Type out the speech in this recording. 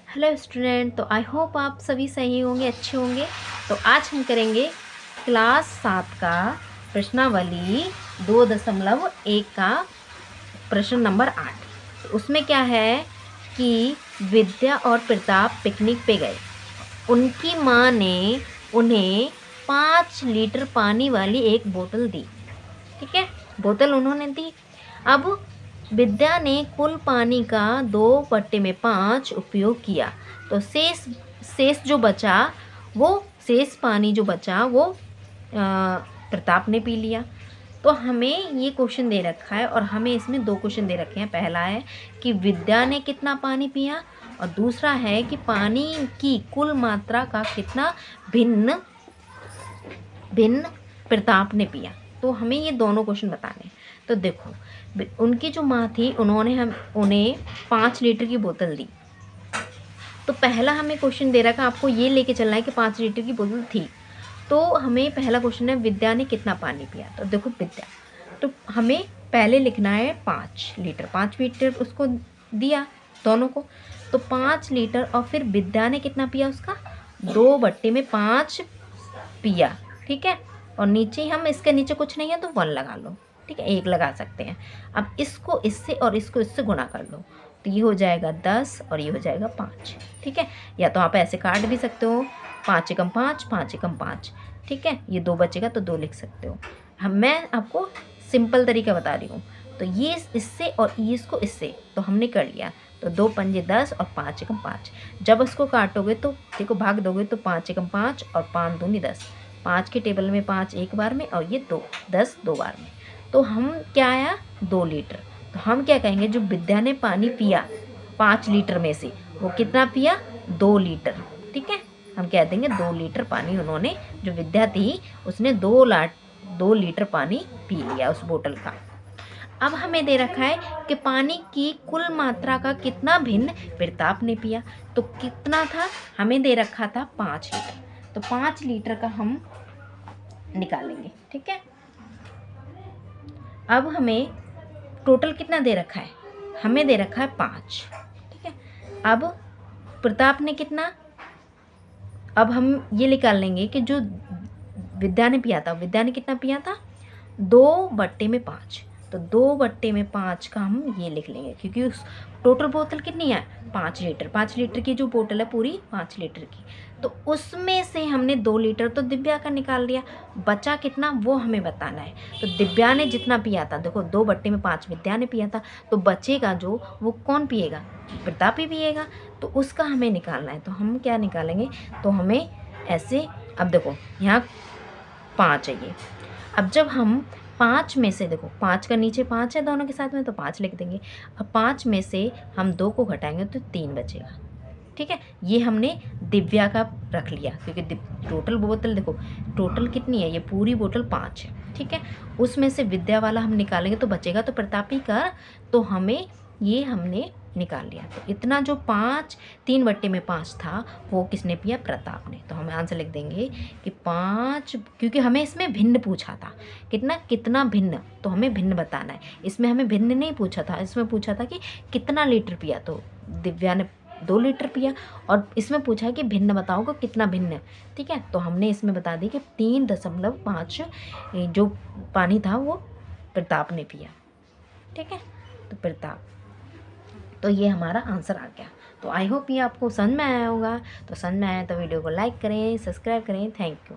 Hello student, तो I hope आप सभी सही होंगे, अच्छे होंगे। तो आज हम करेंगे क्लास 7 का प्रश्नावली 2.1 का प्रश्न नंबर 8। तो उसमें क्या है कि विद्या और प्रताप पिकनिक पे गए। उनकी माँ ने उन्हें 5 लीटर पानी वाली एक बोतल दी। ठीक है, बोतल उन्होंने दी। अब विद्या ने कुल पानी का 2/5 उपयोग किया, तो शेष शेष जो बचा वो शेष पानी जो बचा वो प्रताप ने पी लिया। तो हमें ये क्वेश्चन दे रखा है और हमें इसमें 2 क्वेश्चन दे रखे हैं। पहला है कि विद्या ने कितना पानी पिया और दूसरा है कि पानी की कुल मात्रा का कितना भिन्न भिन्न प्रताप ने पिया। तो हमें ये दोनों क्वेश्चन बताने। तो देखो, उनकी जो माँ थी उन्हें 5 लीटर की बोतल दी। तो पहला हमें क्वेश्चन दे रखा, आपको ये लेके चलना है कि 5 लीटर की बोतल थी। तो हमें पहला क्वेश्चन है विद्या ने कितना पानी पिया। तो देखो विद्या, तो हमें पहले लिखना है 5 लीटर। 5 लीटर उसको दिया दोनों को, तो 5 लीटर और फिर विद्या ने कितना पिया, उसका 2/5 पिया। ठीक है, और नीचे हम इसके नीचे कुछ नहीं है तो 1 लगा लो। ठीक है, 1 लगा सकते हैं। अब इसको इससे और इसको इससे गुणा कर लो, तो ये हो जाएगा 10 और ये हो जाएगा 5। ठीक है, या तो आप ऐसे काट भी सकते हो, 5 एकम 5, 5 एकम 5। ठीक है, ये 2 बचेगा तो 2 लिख सकते हो। मैं आपको सिंपल तरीका बता रही हूँ। तो ये इससे और ये इसको इससे, तो हमने कर लिया। तो 2 पंजे 10 और 5 एकम 5। जब इसको काटोगे तो देखो, भाग दोगे तो 5 एकम 5 और 5 दूनी 10। 5 के टेबल में 5 एक बार में और ये 10 दो बार में। तो हम क्या आया, 2 लीटर। तो हम क्या कहेंगे, जो विद्या ने पानी पिया 5 लीटर में से वो कितना पिया, 2 लीटर। ठीक है, हम कह देंगे 2 लीटर पानी उन्होंने, जो विद्या थी उसने 2 लीटर पानी पी लिया उस बोतल का। अब हमें दे रखा है कि पानी की कुल मात्रा का कितना भिन्न प्रताप ने पिया। तो कितना था, हमें दे रखा था 5 लीटर। तो 5 लीटर का हम निकालेंगे। ठीक है, अब हमें टोटल कितना दे रखा है, हमें दे रखा है 5। ठीक है, अब प्रताप ने कितना, अब हम ये निकाल लेंगे कि जो विद्या ने पिया था, विद्या ने कितना पिया था, 2/5। तो 2/5 का हम ये लिख लेंगे, क्योंकि उस टोटल बोतल कितनी है, 5 लीटर। 5 लीटर की जो बोतल है पूरी 5 लीटर की, तो उसमें से हमने 2 लीटर तो दिव्या का निकाल लिया। बचा कितना वो हमें बताना है। तो दिव्या ने जितना पिया था, देखो 2/5 विद्या ने पिया था, तो बचेगा जो वो कौन पिएगा, प्रताप ही पिएगा। तो उसका हमें निकालना है। तो हम क्या निकालेंगे, तो हमें ऐसे, अब देखो यहाँ 5 है ये। अब जब हम 5 में से, देखो 5 का नीचे 5 है दोनों के साथ में, तो 5 लिख देंगे। अब 5 में से हम 2 को घटाएंगे तो 3 बचेगा। ठीक है, ये हमने दिव्या का रख लिया, क्योंकि टोटल बोतल देखो, टोटल कितनी है, ये पूरी बोतल 5 है। ठीक है, उसमें से विद्या वाला हम निकालेंगे तो बचेगा तो प्रतापी का, तो हमें ये हमने निकाल लिया। तो इतना जो 3/5 था वो किसने पिया, प्रताप ने। तो हम आंसर लिख देंगे कि 5, क्योंकि हमें इसमें भिन्न पूछा था, कितना भिन्न, तो हमें भिन्न बताना है। इसमें हमें भिन्न नहीं पूछा था, इसमें पूछा था कि कितना लीटर पिया, तो दिव्या ने 2 लीटर पिया। और इसमें पूछा है कि भिन्न बताओगे कितना भिन्न। ठीक है, तो हमने इसमें बता दी कि 3.5 जो पानी था वो प्रताप ने पिया। ठीक है, तो प्रताप, तो ये हमारा आंसर आ गया। तो आई होप ये आपको समझ में आया होगा। तो समझ में आया तो वीडियो को लाइक करें, सब्सक्राइब करें। Thank you.